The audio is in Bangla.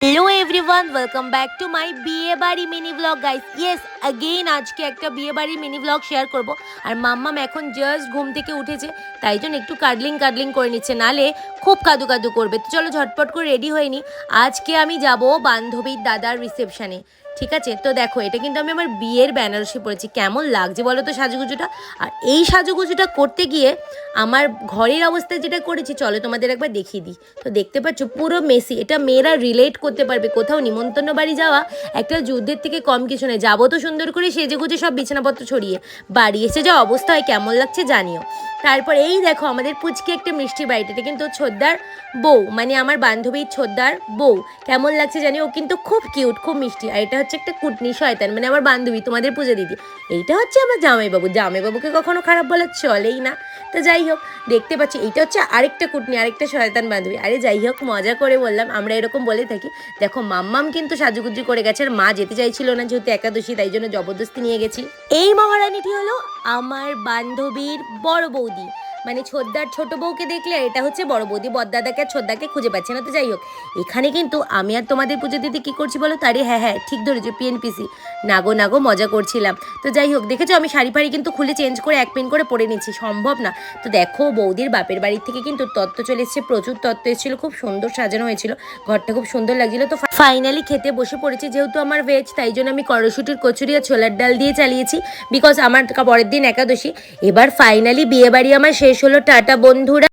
Hello everyone, welcome back to my বিয়ে বাড়ি mini blog guys. Yes, again আজকে একটা বিয়ে বাড়ির মিনি ব্লগ শেয়ার করব। আর মাম্মাম এখন জাস্ট ঘুম থেকে উঠেছে, তাই জন্য একটু কাডলিং করে নিচ্ছে, নালে খুব কাদু কাদু করবে। তো চলো ঝটপট করে রেডি হয়ে নি। আজকে আমি যাব বান্ধবীর দাদার রিসেপশানে, ঠিক আছে? তো দেখো, এটা কিন্তু আমি আমার বিয়ের বেনারসি পরেছি। কেমন লাগছে বলো তো সাজুগুজুটা? আর এই সাজুগুজুটা করতে গিয়ে আমার ঘরের অবস্থা যেটা করেছি, চলো তোমাদের একবার দেখিয়ে দিই। তো দেখতে পাচ্ছ পুরো মেসি। এটা মেয়েরা রিলেট করতে পারবে। কোথাও নিমন্ত্রণ বাড়ি যাওয়া একটা যুদ্ধের থেকে কম কিছু নয়। যাবো তো সুন্দর করে সেজে গুজে, সব বিছানাপত্র ছড়িয়ে, বাড়ি এসে যা অবস্থা হয় কেমন লাগছে জানিও। তারপর এই দেখো আমাদের পুচকি একটা মিষ্টি বাড়িটা, এটা কিন্তু ছোদ্দার বউ, মানে আমার বান্ধবীর ছোদ্দার বউ। কেমন লাগছে জানি, ও কিন্তু খুব কিউট, খুব মিষ্টি। আর এটা হচ্ছে একটা কুটনি শয়তান, মানে আমার বান্ধবী, তোমাদের পূজা দিদি। এইটা হচ্ছে আমার জামাইবাবু। জামাইবাবুকে কখনো খারাপ বলা চলেই না। তো যাই হোক, দেখতে পাচ্ছি এইটা হচ্ছে আরেকটা কুটনি, আরেকটা শয়তান বান্ধবী। আরে যাই হোক, মজা করে বললাম, আমরা এরকম বলে থাকি। দেখো মাম্মাম কিন্তু সাজুগুজু করে গেছে, আর মা যেতে চাইছিল না যেহেতু একাদশী, তাই জন্য জবরদস্তি নিয়ে গেছি। এই মহারানীটি হলো আমার বান্ধবীর বড় বৌদি, মানে ছোদ্দার ছোট বউকে দেখলে এটা হচ্ছে বড় বৌদি। বড়দাদাকে আর ছোদ্দাকে খুঁজে পাচ্ছে না। তো যাই হোক, এখানে কিন্তু আমি আর তোমাদের পুজো দিতে কী করছি বলো? তারে হ্যাঁ, ঠিক ধরেছো, পিএনপিসি। নাগো মজা করছিলাম। তো যাই হোক, দেখেছো আমি শাড়ি ফাড়ি কিন্তু খুলে চেঞ্জ করে এক পিন করে পরে নিচ্ছি, সম্ভব না। তো দেখো বৌদির বাপের বাড়ির থেকে কিন্তু তত্ত্ব চলে এসেছে, প্রচুর তত্ত্ব এসেছিলো, খুব সুন্দর সাজানো হয়েছিল, ঘরটা খুব সুন্দর লাগছিল। তো ফাইনালি খেতে বসে পড়েছি। যেহেতু আমার ভেজ, তাই জন্য আমি কড়াইশুটির কচুরি আর ছোলার ডাল দিয়ে চালিয়েছি, বিকজ আমার পরের দিন একাদশী। এবার ফাইনালি বিয়ে বাড়ি আমার শেষ হলো। টাটা বন্ধুরা।